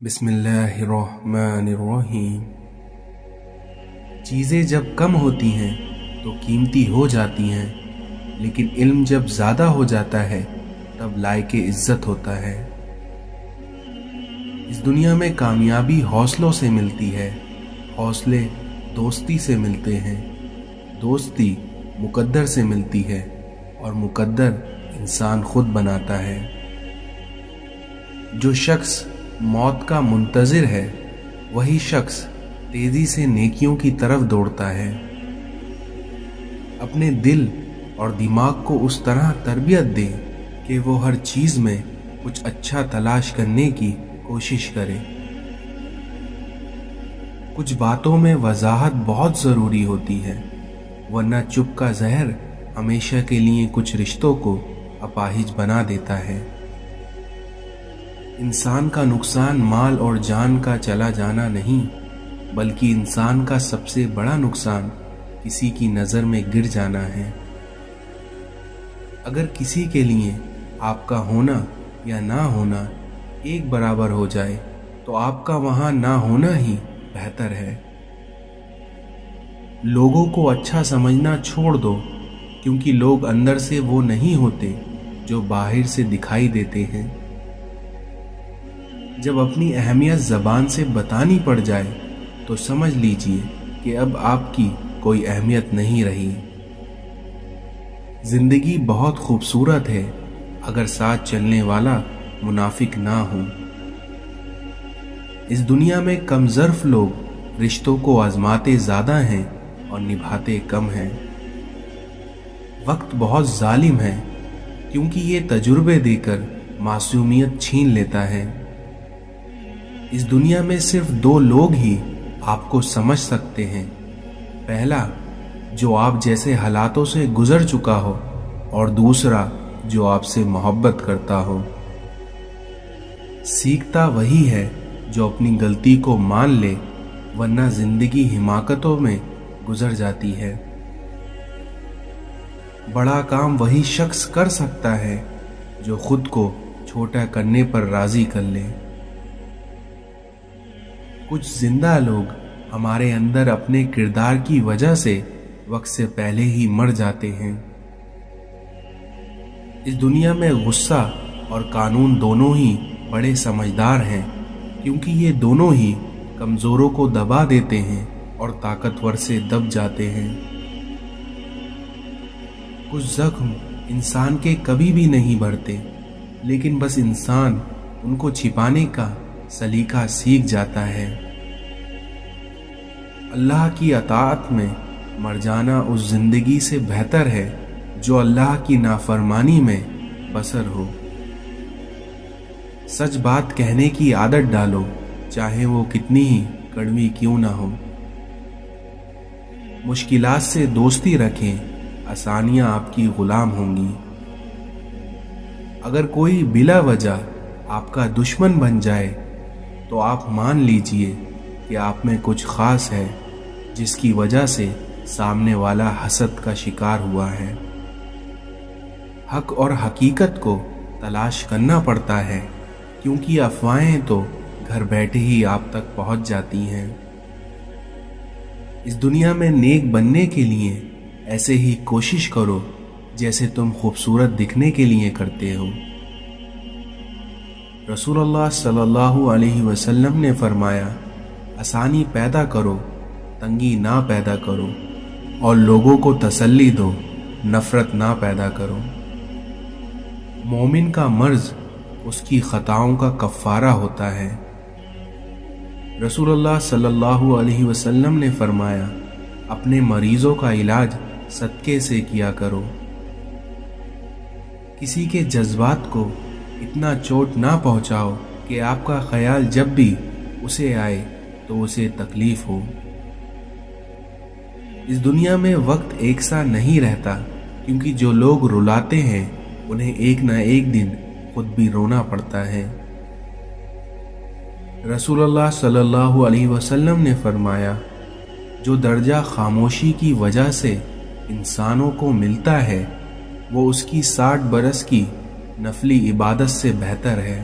بسم اللہ الرحمن الرحیم۔ چیزیں جب کم ہوتی ہیں تو قیمتی ہو جاتی ہیں، لیکن علم جب زیادہ ہو جاتا ہے تب لائق عزت ہوتا ہے۔ اس دنیا میں کامیابی حوصلوں سے ملتی ہے، حوصلے دوستی سے ملتے ہیں، دوستی مقدر سے ملتی ہے اور مقدر انسان خود بناتا ہے۔ جو شخص موت کا منتظر ہے وہی شخص تیزی سے نیکیوں کی طرف دوڑتا ہے۔ اپنے دل اور دماغ کو اس طرح تربیت دے کہ وہ ہر چیز میں کچھ اچھا تلاش کرنے کی کوشش کرے۔ کچھ باتوں میں وضاحت بہت ضروری ہوتی ہے، ورنہ چپ کا زہر ہمیشہ کے لیے کچھ رشتوں کو اپاہج بنا دیتا ہے۔ انسان کا نقصان مال اور جان کا چلا جانا نہیں، بلکہ انسان کا سب سے بڑا نقصان کسی کی نظر میں گر جانا ہے۔ اگر کسی کے لیے آپ کا ہونا یا نہ ہونا ایک برابر ہو جائے تو آپ کا وہاں نہ ہونا ہی بہتر ہے۔ لوگوں کو اچھا سمجھنا چھوڑ دو، کیونکہ لوگ اندر سے وہ نہیں ہوتے جو باہر سے دکھائی دیتے ہیں۔ جب اپنی اہمیت زبان سے بتانی پڑ جائے تو سمجھ لیجئے کہ اب آپ کی کوئی اہمیت نہیں رہی۔ زندگی بہت خوبصورت ہے اگر ساتھ چلنے والا منافق نہ ہو۔ اس دنیا میں کم ظرف لوگ رشتوں کو آزماتے زیادہ ہیں اور نبھاتے کم ہیں۔ وقت بہت ظالم ہے کیونکہ یہ تجربے دے کر معصومیت چھین لیتا ہے۔ اس دنیا میں صرف دو لوگ ہی آپ کو سمجھ سکتے ہیں، پہلا جو آپ جیسے حالاتوں سے گزر چکا ہو، اور دوسرا جو آپ سے محبت کرتا ہو۔ سیکھتا وہی ہے جو اپنی غلطی کو مان لے، ورنہ زندگی حماقتوں میں گزر جاتی ہے۔ بڑا کام وہی شخص کر سکتا ہے جو خود کو چھوٹا کرنے پر راضی کر لے۔ کچھ زندہ لوگ ہمارے اندر اپنے کردار کی وجہ سے وقت سے پہلے ہی مر جاتے ہیں۔ اس دنیا میں غصہ اور قانون دونوں ہی بڑے سمجھدار ہیں، کیونکہ یہ دونوں ہی کمزوروں کو دبا دیتے ہیں اور طاقتور سے دب جاتے ہیں۔ کچھ زخم انسان کے کبھی بھی نہیں بھرتے، لیکن بس انسان ان کو چھپانے کا سلیقہ سیکھ جاتا ہے۔ اللہ کی اطاعت میں مر جانا اس زندگی سے بہتر ہے جو اللہ کی نافرمانی میں بسر ہو۔ سچ بات کہنے کی عادت ڈالو، چاہے وہ کتنی ہی کڑوی کیوں نہ ہو۔ مشکلات سے دوستی رکھیں، آسانیاں آپ کی غلام ہوں گی۔ اگر کوئی بلا وجہ آپ کا دشمن بن جائے تو آپ مان لیجئے کہ آپ میں کچھ خاص ہے جس کی وجہ سے سامنے والا حسد کا شکار ہوا ہے۔ حق اور حقیقت کو تلاش کرنا پڑتا ہے، کیونکہ افواہیں تو گھر بیٹھے ہی آپ تک پہنچ جاتی ہیں۔ اس دنیا میں نیک بننے کے لیے ایسے ہی کوشش کرو جیسے تم خوبصورت دکھنے کے لیے کرتے ہو۔ رسول اللہ صلی اللہ علیہ وسلم نے فرمایا، آسانی پیدا کرو، تنگی نہ پیدا کرو، اور لوگوں کو تسلی دو، نفرت نہ پیدا کرو۔ مومن کا مرض اس کی خطاؤں کا کفارہ ہوتا ہے۔ رسول اللہ صلی اللہ علیہ وسلم نے فرمایا، اپنے مریضوں کا علاج صدقے سے کیا کرو۔ کسی کے جذبات کو اتنا چوٹ نہ پہنچاؤ کہ آپ کا خیال جب بھی اسے آئے تو اسے تکلیف ہو۔ اس دنیا میں وقت ایک سا نہیں رہتا، کیونکہ جو لوگ رلاتے ہیں انہیں ایک نہ ایک دن خود بھی رونا پڑتا ہے۔ رسول اللہ صلی اللہ علیہ وسلم نے فرمایا، جو درجہ خاموشی کی وجہ سے انسانوں کو ملتا ہے وہ اس کی 60 برس کی نفلی عبادت سے بہتر ہے۔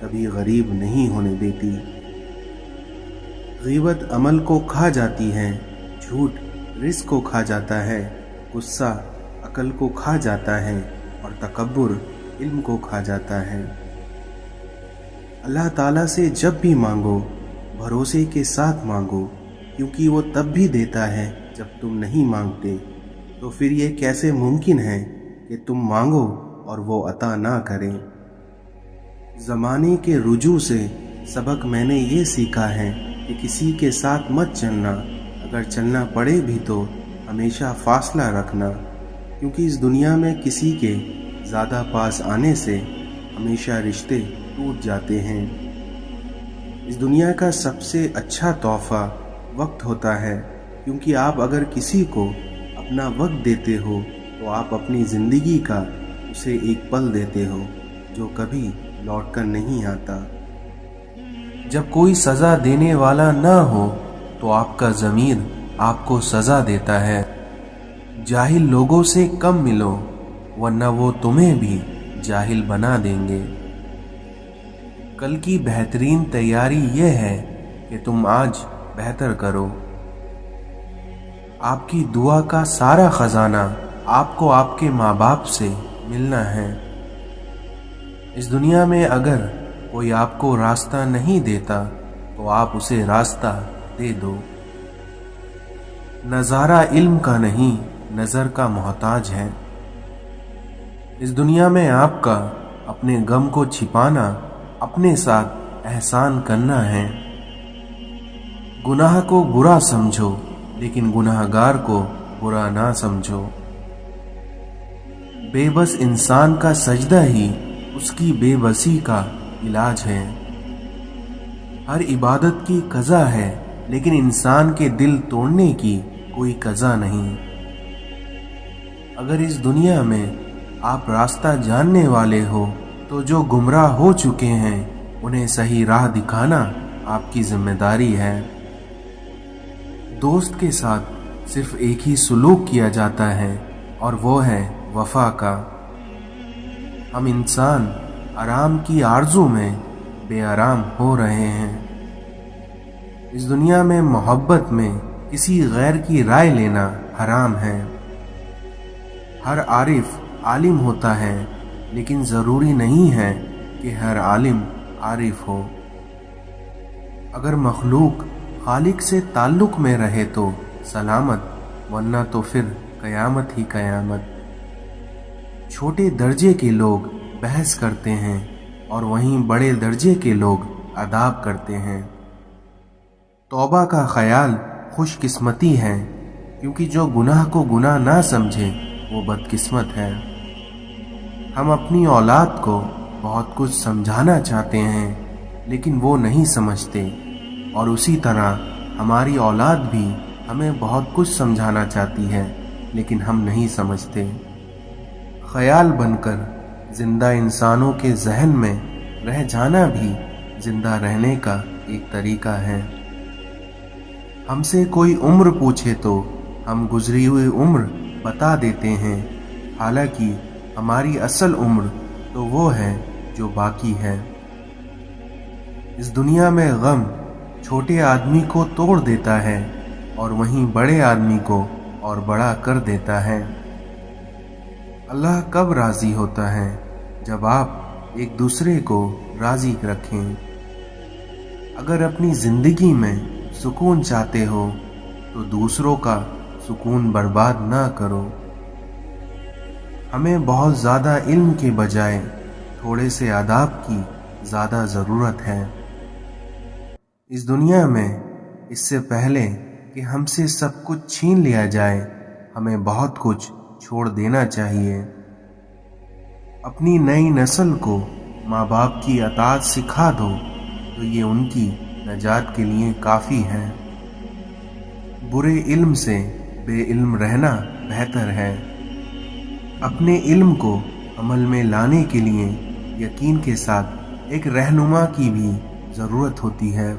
کبھی غریب نہیں ہونے دیتی۔ غیبت عمل کو کھا جاتی ہے، جھوٹ رزق کو کھا جاتا ہے، غصہ عقل کو کھا جاتا ہے اور تکبر علم کو کھا جاتا ہے۔ اللہ تعالیٰ سے جب بھی مانگو بھروسے کے ساتھ مانگو، کیونکہ وہ تب بھی دیتا ہے جب تم نہیں مانگتے۔ تو پھر یہ کیسے ممکن ہے کہ تم مانگو اور وہ عطا نہ کرے؟ زمانے کے رجوع سے سبق میں نے یہ سیکھا ہے کہ کسی کے ساتھ مت چلنا، اگر چلنا پڑے بھی تو ہمیشہ فاصلہ رکھنا، کیونکہ اس دنیا میں کسی کے زیادہ پاس آنے سے ہمیشہ رشتے ٹوٹ جاتے ہیں۔ اس دنیا کا سب سے اچھا تحفہ وقت ہوتا ہے، کیونکہ آپ اگر کسی کو اپنا وقت دیتے ہو تو آپ اپنی زندگی کا اسے ایک پل دیتے ہو جو کبھی لوٹ کر نہیں آتا۔ جب کوئی سزا دینے والا نہ ہو تو آپ کا ضمیر آپ کو سزا دیتا ہے۔ جاہل لوگوں سے کم ملو ورنہ وہ تمہیں بھی جاہل بنا دیں گے۔ کل کی بہترین تیاری یہ ہے کہ تم آج بہتر کرو۔ آپ کی دعا کا سارا خزانہ آپ کو آپ کے ماں باپ سے ملنا ہے۔ اس دنیا میں اگر کوئی آپ کو راستہ نہیں دیتا تو آپ اسے راستہ دے دو۔ نظارہ علم کا نہیں، نظر کا محتاج ہے۔ اس دنیا میں آپ کا اپنے غم کو چھپانا اپنے ساتھ احسان کرنا ہے۔ گناہ کو برا سمجھو لیکن گناہ گار کو برا نہ سمجھو۔ بے بس انسان کا سجدہ ہی اس کی بے بسی کا علاج ہے۔ ہر عبادت کی قضا ہے لیکن انسان کے دل توڑنے کی کوئی قضا نہیں۔ اگر اس دنیا میں آپ راستہ جاننے والے ہو تو جو گمراہ ہو چکے ہیں انہیں صحیح راہ دکھانا آپ کی ذمہ داری ہے۔ دوست کے ساتھ صرف ایک ہی سلوک کیا جاتا ہے اور وہ ہے وفا کا۔ ہم انسان آرام کی آرزو میں بے آرام ہو رہے ہیں۔ اس دنیا میں محبت میں کسی غیر کی رائے لینا حرام ہے۔ ہر عارف عالم ہوتا ہے لیکن ضروری نہیں ہے کہ ہر عالم عارف ہو۔ اگر مخلوق خالق سے تعلق میں رہے تو سلامت، ورنہ تو پھر قیامت ہی قیامت۔ چھوٹے درجے کے لوگ بحث کرتے ہیں اور وہیں بڑے درجے کے لوگ اداب کرتے ہیں۔ توبہ کا خیال خوش قسمتی ہے، کیونکہ جو گناہ کو گناہ نہ سمجھے وہ بدقسمت ہے۔ ہم اپنی اولاد کو بہت کچھ سمجھانا چاہتے ہیں لیکن وہ نہیں سمجھتے، اور اسی طرح ہماری اولاد بھی ہمیں بہت کچھ سمجھانا چاہتی ہے لیکن ہم نہیں سمجھتے۔ خیال بن کر زندہ انسانوں کے ذہن میں رہ جانا بھی زندہ رہنے کا ایک طریقہ ہے۔ ہم سے کوئی عمر پوچھے تو ہم گزری ہوئی عمر بتا دیتے ہیں، حالانکہ ہماری اصل عمر تو وہ ہے جو باقی ہے۔ اس دنیا میں غم چھوٹے آدمی کو توڑ دیتا ہے اور وہیں بڑے آدمی کو اور بڑا کر دیتا ہے۔ اللہ کب راضی ہوتا ہے؟ جب آپ ایک دوسرے کو راضی رکھیں۔ اگر اپنی زندگی میں سکون چاہتے ہو تو دوسروں کا سکون برباد نہ کرو۔ ہمیں بہت زیادہ علم کے بجائے تھوڑے سے آداب کی زیادہ ضرورت ہے۔ اس دنیا میں اس سے پہلے کہ ہم سے سب کچھ چھین لیا جائے ہمیں بہت کچھ چھوڑ دینا چاہیے۔ اپنی نئی نسل کو ماں باپ کی اطاعت سکھا دو تو یہ ان کی نجات کے لیے کافی ہے۔ برے علم سے بے علم رہنا بہتر ہے۔ اپنے علم کو عمل میں لانے کے لیے یقین کے ساتھ ایک رہنما کی بھی ضرورت ہوتی ہے۔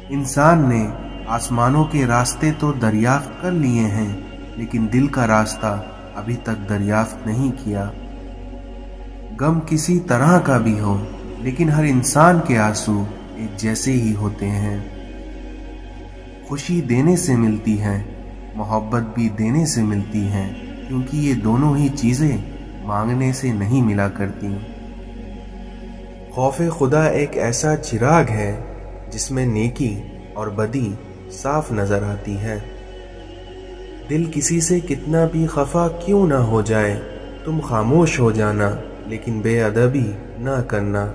انسان نے آسمانوں کے راستے تو دریافت کر لیے ہیں لیکن دل کا راستہ ابھی تک دریافت نہیں کیا۔ غم کسی طرح کا بھی ہو لیکن ہر انسان کے آنسو ایک جیسے ہی ہوتے ہیں۔ خوشی دینے سے ملتی ہے، محبت بھی دینے سے ملتی ہے، کیونکہ یہ دونوں ہی چیزیں مانگنے سے نہیں ملا کرتی۔ خوف خدا ایک ایسا چراغ ہے جس میں نیکی اور بدی صاف نظر آتی ہے۔ دل کسی سے کتنا بھی خفا کیوں نہ ہو جائے، تم خاموش ہو جانا لیکن بے ادبی نہ کرنا۔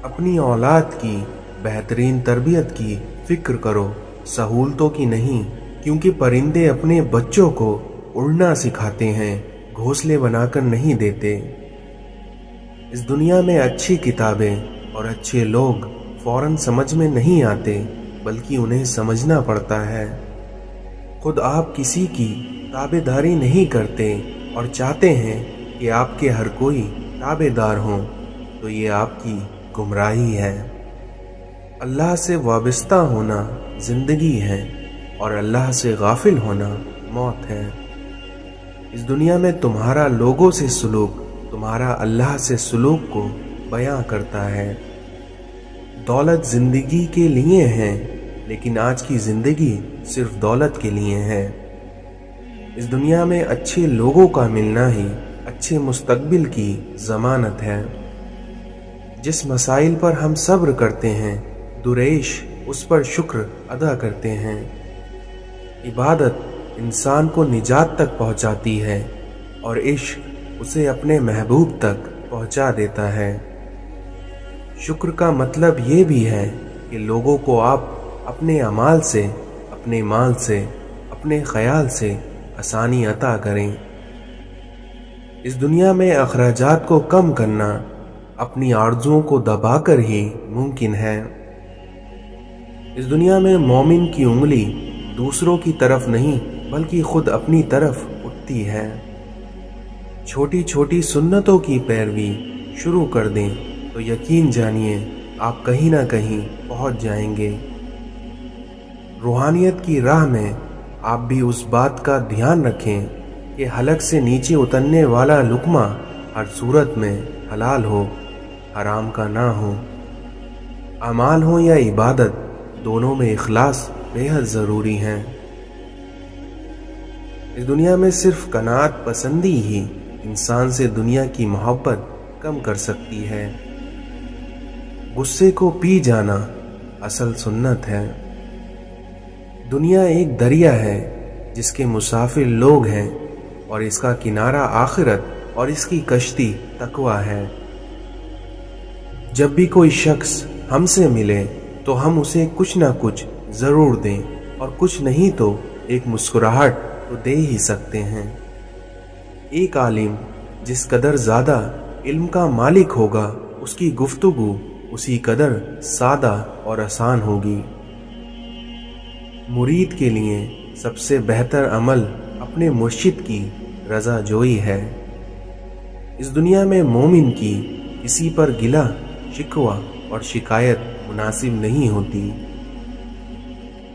اپنی اولاد کی بہترین تربیت کی فکر کرو، سہولتوں کی نہیں، کیونکہ پرندے اپنے بچوں کو اڑنا سکھاتے ہیں، گھونسلے بنا کر نہیں دیتے۔ اس دنیا میں اچھی کتابیں اور اچھے لوگ فوراً سمجھ میں نہیں آتے، بلکہ انہیں سمجھنا پڑتا ہے۔ خود آپ کسی کی تابع داری نہیں کرتے اور چاہتے ہیں کہ آپ کے ہر کوئی تابع دار ہوں، تو یہ آپ کی گمراہی ہے۔ اللہ سے وابستہ ہونا زندگی ہے اور اللہ سے غافل ہونا موت ہے۔ اس دنیا میں تمہارا لوگوں سے سلوک تمہارا اللہ سے سلوک کو بیان کرتا ہے۔ دولت زندگی کے لیے ہے، لیکن آج کی زندگی صرف دولت کے لیے ہے۔ اس دنیا میں اچھے لوگوں کا ملنا ہی اچھے مستقبل کی ضمانت ہے۔ جس مسائل پر ہم صبر کرتے ہیں، دریش اس پر شکر ادا کرتے ہیں۔ عبادت انسان کو نجات تک پہنچاتی ہے اور عشق اسے اپنے محبوب تک پہنچا دیتا ہے۔ شکر کا مطلب یہ بھی ہے کہ لوگوں کو آپ اپنے اعمال سے، اپنے مال سے، اپنے خیال سے آسانی عطا کریں۔ اس دنیا میں اخراجات کو کم کرنا اپنی آرزوؤں کو دبا کر ہی ممکن ہے۔ اس دنیا میں مومن کی انگلی دوسروں کی طرف نہیں بلکہ خود اپنی طرف اٹھتی ہے۔ چھوٹی چھوٹی سنتوں کی پیروی شروع کر دیں تو یقین جانیے آپ کہیں نہ کہیں پہنچ جائیں گے۔ روحانیت کی راہ میں آپ بھی اس بات کا دھیان رکھیں کہ حلق سے نیچے اترنے والا لقمہ ہر صورت میں حلال ہو، حرام کا نہ ہو۔ اعمال ہو یا عبادت، دونوں میں اخلاص بے حد ضروری ہے۔ اس دنیا میں صرف قناعت پسندی ہی انسان سے دنیا کی محبت کم کر سکتی ہے۔ غصے کو پی جانا اصل سنت ہے۔ دنیا ایک دریا ہے جس کے مسافر لوگ ہیں، اور اس کا کنارہ آخرت اور اس کی کشتی تقویٰ ہے۔ جب بھی کوئی شخص ہم سے ملے تو ہم اسے کچھ نہ کچھ ضرور دیں، اور کچھ نہیں تو ایک مسکراہٹ تو دے ہی سکتے ہیں۔ ایک عالم جس قدر زیادہ علم کا مالک ہوگا، اس کی گفتگو اسی قدر سادہ اور آسان ہوگی۔ مرید کے لیے سب سے بہتر عمل اپنے مرشد کی رضا جوئی ہے۔ اس دنیا میں مومن کی کسی پر گلہ، شکوہ اور شکایت مناسب نہیں ہوتی۔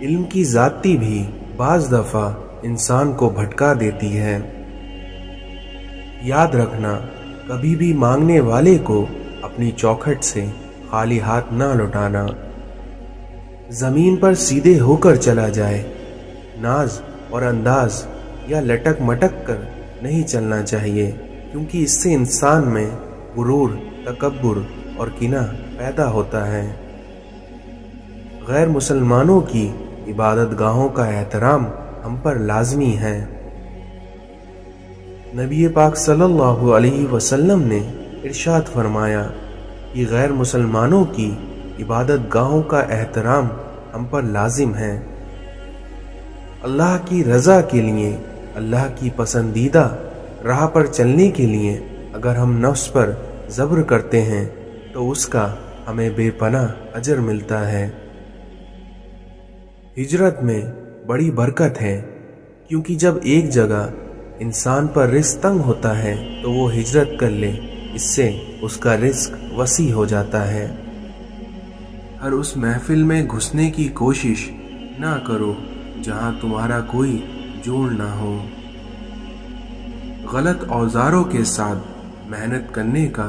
علم کی زیادتی بھی بعض دفعہ انسان کو بھٹکا دیتی ہے۔ یاد رکھنا، کبھی بھی مانگنے والے کو اپنی چوکھٹ سے خالی ہاتھ نہ لوٹانا۔ زمین پر سیدھے ہو کر چلا جائے، ناز اور انداز یا لٹک مٹک کر نہیں چلنا چاہیے، کیونکہ اس سے انسان میں غرور، تکبر اور کینہ پیدا ہوتا ہے۔ غیر مسلمانوں کی عبادت گاہوں کا احترام ہم پر لازمی ہے۔ نبی پاک صلی اللہ علیہ وسلم نے ارشاد فرمایا کہ غیر مسلمانوں کی عبادت گاہوں کا احترام ہم پر لازم ہے۔ اللہ کی رضا کے لیے، اللہ کی پسندیدہ راہ پر چلنے کے لیے اگر ہم نفس پر صبر کرتے ہیں تو اس کا ہمیں بے پناہ اجر ملتا ہے۔ ہجرت میں بڑی برکت ہے، کیونکہ جب ایک جگہ انسان پر رزق تنگ ہوتا ہے تو وہ ہجرت کر لے، اس سے اس کا رزق وسیع ہو جاتا ہے۔ ہر اس محفل میں گھسنے کی کوشش نہ کرو جہاں تمہارا کوئی جوڑ نہ ہو۔ غلط اوزاروں کے ساتھ محنت کرنے کا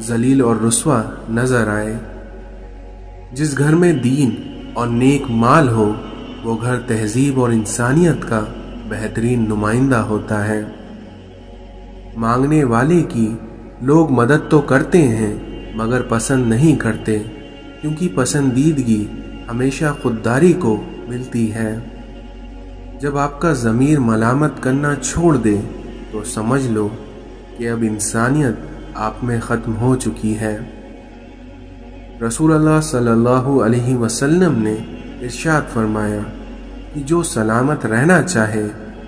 ذلیل اور رسوا نظر آئے۔ جس گھر میں دین اور نیک مال ہو وہ گھر تہذیب اور انسانیت کا بہترین نمائندہ ہوتا ہے۔ مانگنے والے کی لوگ مدد تو کرتے ہیں مگر پسند نہیں کرتے، کیونکہ پسندیدگی ہمیشہ خودداری کو ملتی ہے۔ جب آپ کا ضمیر ملامت کرنا چھوڑ دے تو سمجھ لو کہ اب انسانیت آپ میں ختم ہو چکی ہے۔ رسول اللہ صلی اللہ علیہ وسلم نے ارشاد فرمایا کہ جو سلامت رہنا چاہے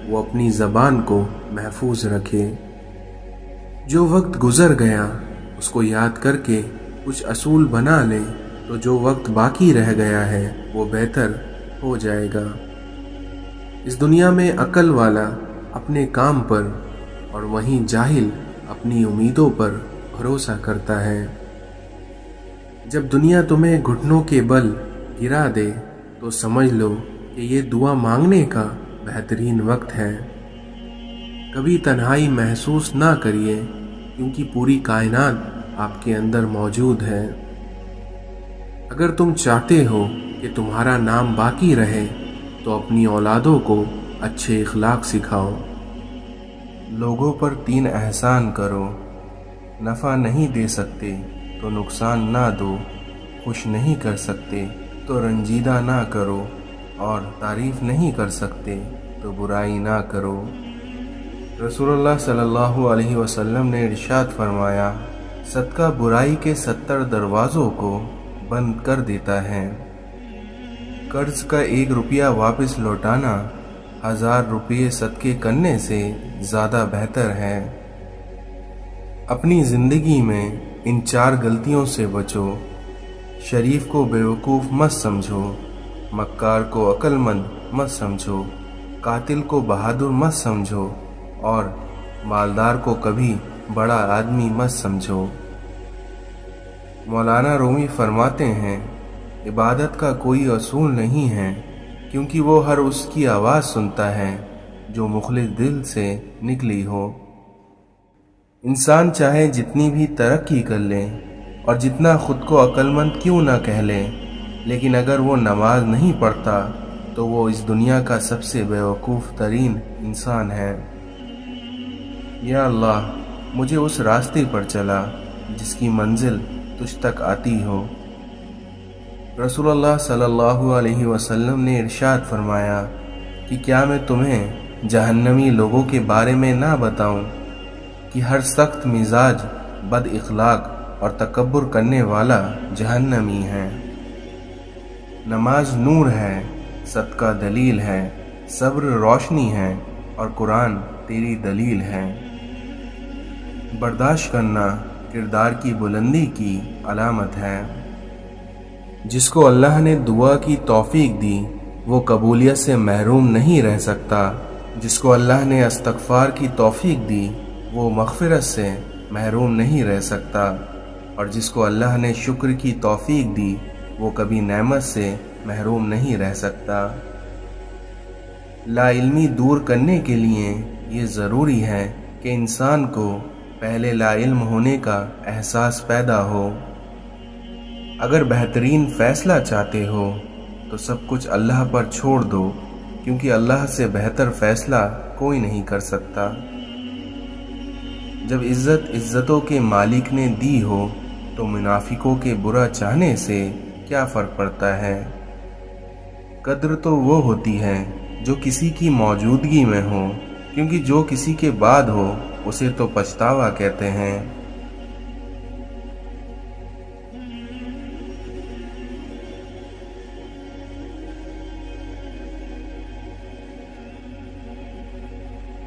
وہ اپنی زبان کو محفوظ رکھے۔ جو وقت گزر گیا اس کو یاد کر کے کچھ اصول بنا لے تو جو وقت باقی رہ گیا ہے وہ بہتر ہو جائے گا۔ اس دنیا میں عقل والا اپنے کام پر اور وہیں جاہل اپنی امیدوں پر بھروسہ کرتا ہے۔ جب دنیا تمہیں گھٹنوں کے بل گرا دے تو سمجھ لو کہ یہ دعا مانگنے کا بہترین وقت ہے۔ کبھی تنہائی محسوس نہ کریے، کیونکہ پوری کائنات آپ کے اندر موجود ہے۔ اگر تم چاہتے ہو کہ تمہارا نام باقی رہے تو اپنی اولادوں کو اچھے اخلاق سکھاؤ۔ لوگوں پر 3 احسان کرو، نفع نہیں دے سکتے تو نقصان نہ دو، خوش نہیں کر سکتے تو رنجیدہ نہ کرو، اور تعریف نہیں کر سکتے تو برائی نہ کرو۔ رسول اللہ صلی اللہ علیہ وسلم نے ارشاد فرمایا، صدقہ برائی کے 70 دروازوں کو بند کر دیتا ہے۔ قرض کا 1 روپیہ واپس لوٹانا 1000 روپے صدقے کرنے سے زیادہ بہتر ہے۔ اپنی زندگی میں ان 4 غلطیوں سے بچو۔ شریف کو بیوقوف مت سمجھو، مکار کو عقل مند مت سمجھو، قاتل کو بہادر مت سمجھو، اور مالدار کو کبھی بڑا آدمی مت سمجھو۔ مولانا رومی فرماتے ہیں، عبادت کا کوئی اصول نہیں ہے، کیونکہ وہ ہر اس کی آواز سنتا ہے جو مخلص دل سے نکلی ہو۔ انسان چاہے جتنی بھی ترقی کر لے اور جتنا خود کو عقل مند کیوں نہ کہہ لے، لیکن اگر وہ نماز نہیں پڑھتا تو وہ اس دنیا کا سب سے بیوقوف ترین انسان ہے۔ یا اللہ، مجھے اس راستے پر چلا جس کی منزل تجھ تک آتی ہو۔ رسول اللہ صلی اللہ علیہ وسلم نے ارشاد فرمایا کہ کیا میں تمہیں جہنمی لوگوں کے بارے میں نہ بتاؤں کہ ہر سخت مزاج، بد اخلاق اور تکبر کرنے والا جہنمی ہے۔ نماز نور ہے، صدقہ دلیل ہے، صبر روشنی ہے، اور قرآن تیری دلیل ہے۔ برداشت کرنا کردار کی بلندی کی علامت ہے۔ جس کو اللہ نے دعا کی توفیق دی وہ قبولیت سے محروم نہیں رہ سکتا۔ جس کو اللہ نے استغفار کی توفیق دی وہ مغفرت سے محروم نہیں رہ سکتا، اور جس کو اللہ نے شکر کی توفیق دی وہ کبھی نعمت سے محروم نہیں رہ سکتا۔ لا علمی دور کرنے کے لیے یہ ضروری ہے کہ انسان کو پہلے لا علم ہونے کا احساس پیدا ہو۔ اگر بہترین فیصلہ چاہتے ہو تو سب کچھ اللہ پر چھوڑ دو، کیونکہ اللہ سے بہتر فیصلہ کوئی نہیں کر سکتا۔ جب عزت عزتوں کے مالک نے دی ہو تو منافقوں کے برا چاہنے سے کیا فرق پڑتا ہے؟ قدر تو وہ ہوتی ہے جو کسی کی موجودگی میں ہو، کیونکہ جو کسی کے بعد ہو اسے تو پچھتاوا کہتے ہیں۔